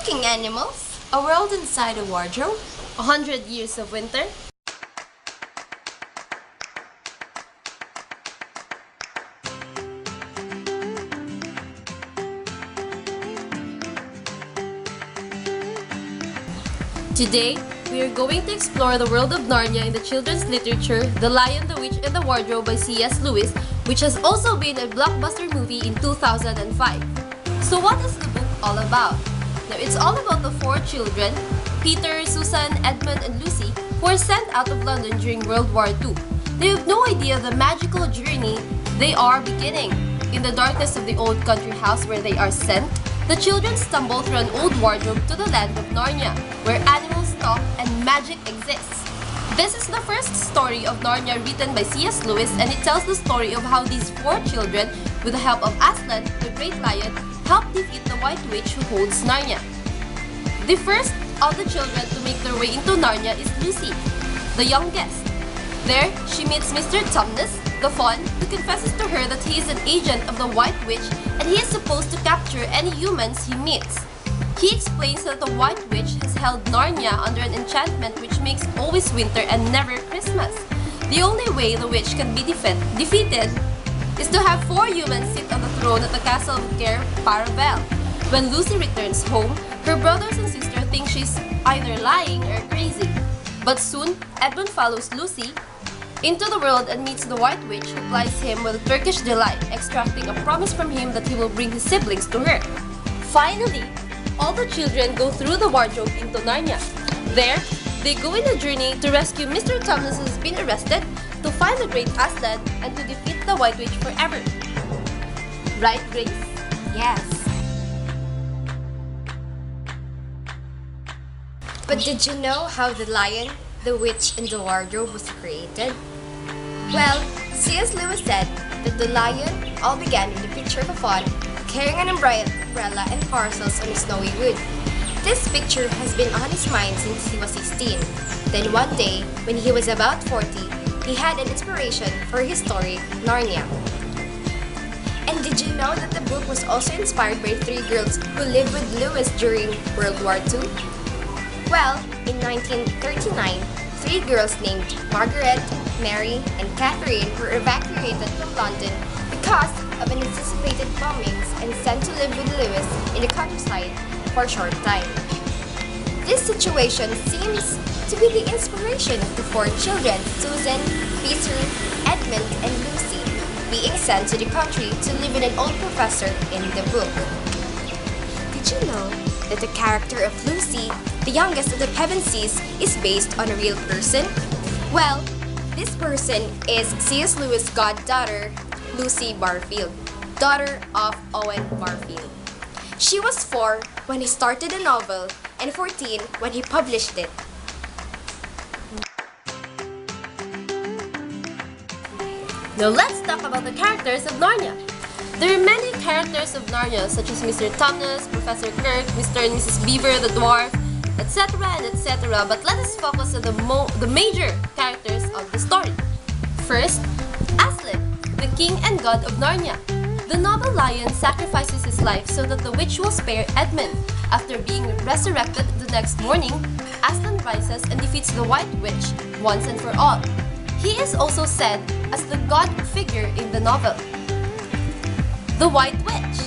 Talking animals, A world inside a wardrobe. 100 years of winter. Today, we are going to explore the world of Narnia in the children's literature, The Lion, the Witch, and the Wardrobe by C.S. Lewis, which has also been a blockbuster movie in 2005. So what is the book all about? Now, it's all about the four children, Peter, Susan, Edmund, and Lucy, who were sent out of London during World War II. They have no idea the magical journey they are beginning. In the darkness of the old country house where they are sent, the children stumble through an old wardrobe to the land of Narnia, where animals talk and magic exists. This is the first story of Narnia written by C.S. Lewis, and it tells the story of how these four children, with the help of Aslan, the great lion, help defeat the White Witch who holds Narnia. The first of the children to make their way into Narnia is Lucy, the youngest. There, she meets Mr. Tumnus, the fawn, who confesses to her that he is an agent of the White Witch and he is supposed to capture any humans he meets. He explains that the White Witch has held Narnia under an enchantment which makes always winter and never Christmas. The only way the witch can be defeated is to have four humans sit on the throne at the castle of Cair Paravel. When Lucy returns home, her brothers and sister think she's either lying or crazy. But soon, Edmund follows Lucy into the world and meets the White Witch, who plies him with a Turkish delight, extracting a promise from him that he will bring his siblings to her. Finally, all the children go through the wardrobe into Narnia. There, they go on a journey to rescue Mr. Tumnus, who has been arrested, to find the great Aslan, and to defeat the White Witch forever. Right, Grace? Yes. But did you know how The Lion, the Witch, and the Wardrobe was created? Well, C.S. Lewis said that the lion all began with a picture of a fawn carrying an umbrella and parcels on a snowy wood. This picture has been on his mind since he was 16. Then one day, when he was about 40, he had an inspiration for his story, Narnia. And did you know that the book was also inspired by three girls who lived with Lewis during World War II? Well, in 1939, three girls named Margaret, Mary, and Catherine were evacuated from London because of unanticipated bombings and sent to live with Lewis in the countryside for a short time. This situation seems to be the inspiration of the four children, Susan, Peter, Edmund, and Lucy, being sent to the country to live with an old professor in the book. Did you know that the character of Lucy, the youngest of the Pevensies, is based on a real person? Well, this person is C.S. Lewis' goddaughter, Lucy Barfield, daughter of Owen Barfield. She was 4 when he started the novel and 14 when he published it. Now let's talk about the characters of Narnia. There are many characters of Narnia, such as Mr. Tumnus, Professor Kirk, Mr. and Mrs. Beaver, the dwarf, etc. and etc. But let us focus on the major characters of the story. First, Aslan, the king and god of Narnia. The noble lion sacrifices his life so that the witch will spare Edmund. After being resurrected the next morning, Aslan rises and defeats the White Witch once and for all. He is also said as the god figure in the novel. The White Witch.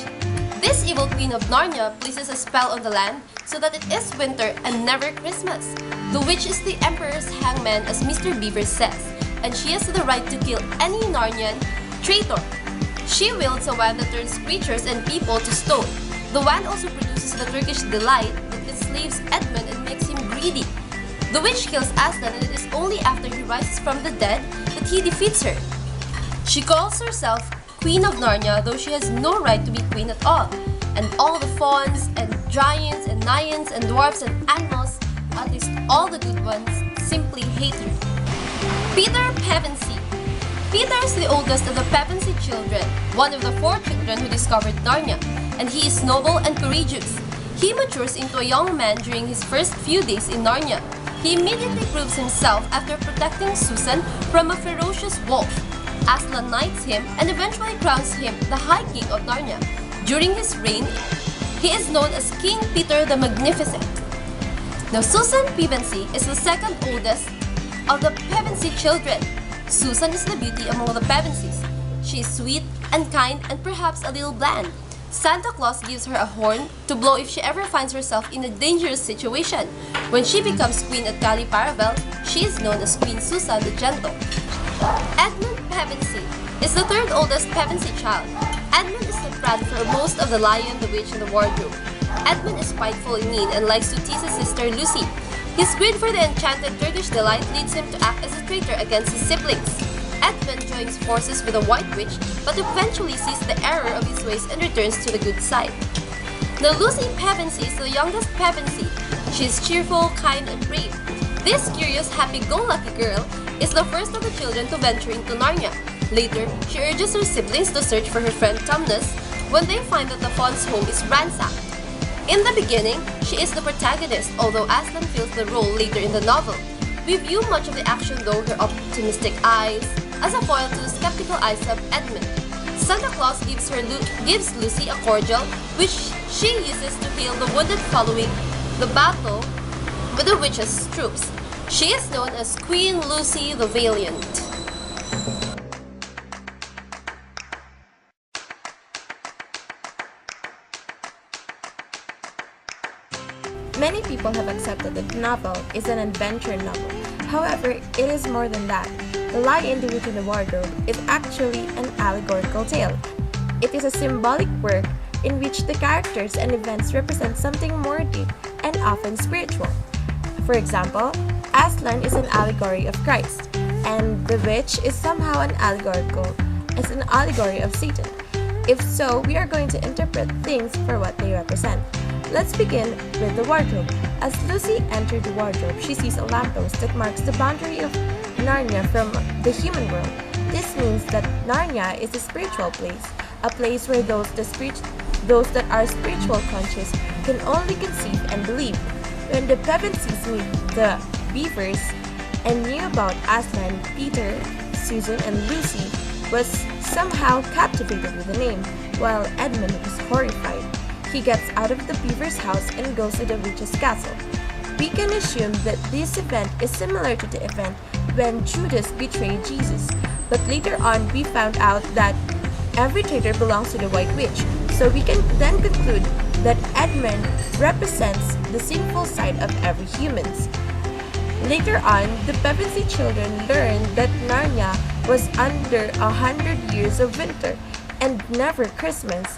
This evil queen of Narnia places a spell on the land so that it is winter and never Christmas. The witch is the emperor's hangman, as Mr. Beaver says, and she has the right to kill any Narnian traitor. She wields a wand that turns creatures and people to stone. The wand also produces the Turkish delight that enslaves Edmund and makes him greedy. The witch kills Aslan, and it is only after he rises from the dead that he defeats her. She calls herself Queen of Narnia, though she has no right to be queen at all. And all the fawns and giants and naians and dwarfs and animals, at least all the good ones, simply hate her. Peter Pevensey. Peter is the oldest of the Pevensey children, one of the four children who discovered Narnia, and he is noble and courageous. He matures into a young man during his first few days in Narnia. He immediately proves himself after protecting Susan from a ferocious wolf. Aslan knights him and eventually crowns him the High King of Narnia. During his reign, He is known as King Peter the Magnificent. Now, Susan Pevensey is the second oldest of the Pevensey children. Susan is the beauty among the Pevenseys. She is sweet and kind and perhaps a little bland. Santa Claus gives her a horn to blow if she ever finds herself in a dangerous situation. When she becomes queen at Cali Paravel, she is known as Queen Susan the Gentle. Edmund Pevensey is the third oldest Pevensey child. Edmund is the prad for most of The Lion, the Witch, and the Wardrobe. Edmund is spiteful and mean and likes to tease his sister Lucy. His greed for the enchanted Turkish delight leads him to act as a traitor against his siblings. Edmund joins forces with the White Witch, but eventually sees the error of his ways and returns to the good side. Now, Lucy Pevensey is the youngest Pevensey. She is cheerful, kind, and brave. This curious, happy-go-lucky girl is the first of the children to venture into Narnia. Later, she urges her siblings to search for her friend Tumnus when they find that the fawn's home is ransacked. In the beginning, she is the protagonist, although Aslan fills the role later in the novel. We view much of the action though her optimistic eyes as a foil to the skeptical eyes of Edmund. Santa Claus gives Lucy a cordial, which she uses to heal the wounded following the battle with the witches' troops. She is known as Queen Lucy the Valiant. Many people have accepted that the novel is an adventure novel. However, it is more than that. The Lion, the Witch, and the Wardrobe is actually an allegorical tale. It is a symbolic work in which the characters and events represent something more deep and often spiritual. For example, Aslan is an allegory of Christ, and the witch is somehow an allegory of Satan. If so, we are going to interpret things for what they represent. Let's begin with the wardrobe. As Lucy enters the wardrobe, she sees a lamppost that marks the boundary of Narnia from the human world. This means that Narnia is a spiritual place, a place where those that are spiritual conscious can only conceive and believe. When the Pevenseys meet the Beavers and knew about Aslan, Peter, Susan, and Lucy was somehow captivated with the name, while Edmund was horrified. He gets out of the Beaver's house and goes to the witch's castle. We can assume that this event is similar to the event when Judas betrayed Jesus, but later on we found out that every traitor belongs to the White Witch, so we can then conclude that Edmund represents the sinful side of every humans. Later on, the Pevensey children learned that Narnia was under 100 years of winter and never Christmas.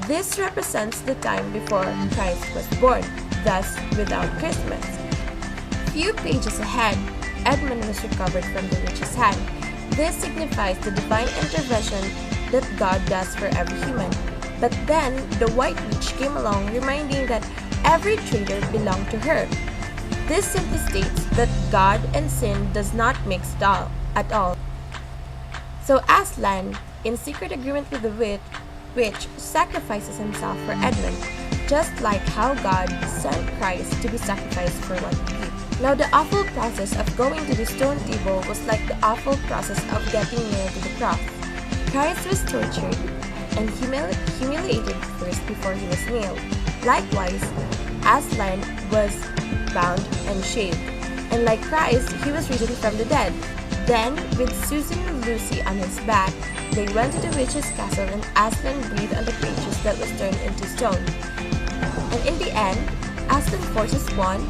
This represents the time before Christ was born, thus without Christmas. Few pages ahead, Edmund was recovered from the witch's hand. This signifies the divine intervention that God does for every human. But then, the White Witch came along reminding that every traitor belonged to her. This simply states that God and sin does not mix at all. So Aslan, in secret agreement with the witch, sacrifices himself for Edmund, just like how God sent Christ to be sacrificed for what he did. Now, the awful process of going to the stone table was like the awful process of getting nailed to the cross. Christ was tortured and humiliated first before he was nailed. Likewise, Aslan was bound and shaved, and like Christ, he was risen from the dead. Then, with Susan and Lucy on his back, they went to the witch's castle and Aslan breathed on the creatures that was turned into stone. And in the end, Aslan forces one,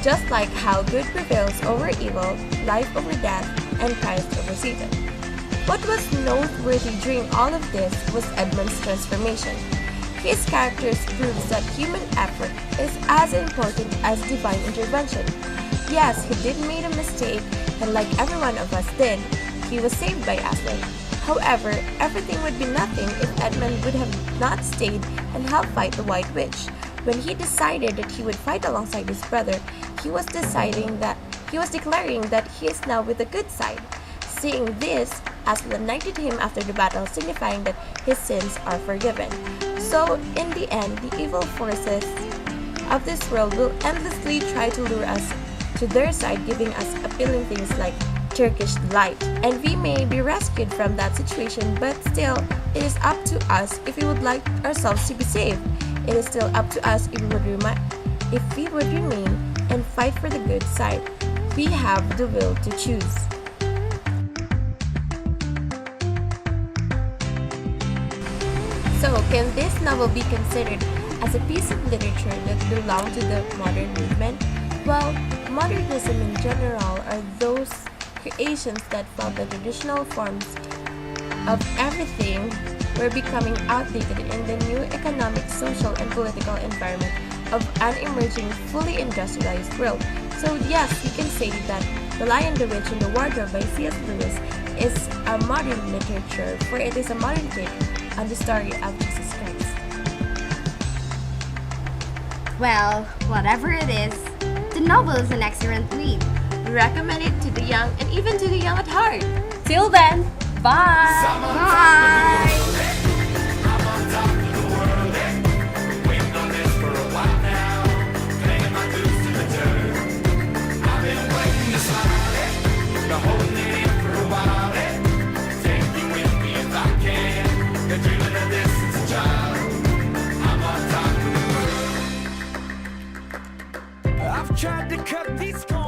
just like how good prevails over evil, life over death, and Christ over Satan. What was noteworthy during all of this was Edmund's transformation. His character proves that human effort is as important as divine intervention. Yes, he did make a mistake, and like every one of us did, he was saved by Aslan. However, everything would be nothing if Edmund would have not stayed and helped fight the White Witch. When he decided that he would fight alongside his brother, he was declaring that he is now with the good side. Seeing this, Aslan knighted him after the battle, signifying that his sins are forgiven. So, in the end, the evil forces of this world will endlessly try to lure us to their side, giving us appealing things like Turkish delight. And we may be rescued from that situation, but still, it is up to us if we would like ourselves to be saved. It is still up to us if we would remain and fight for the good side. We have the will to choose. So, can this novel be considered as a piece of literature that belonged to the modern movement? Well, modernism in general are those creations that felt the traditional forms of everything were becoming outdated in the new economic, social, and political environment of an emerging, fully industrialized world. So yes, we can say that The Lion, the Witch, and the Wardrobe by C.S. Lewis is a modern literature, for it is a modern take on the story of Jesus Christ. Well, whatever it is, the novel is an excellent read. We recommend it to the young and even to the young at heart. Till then, bye! Bye! I've tried to cut these corners.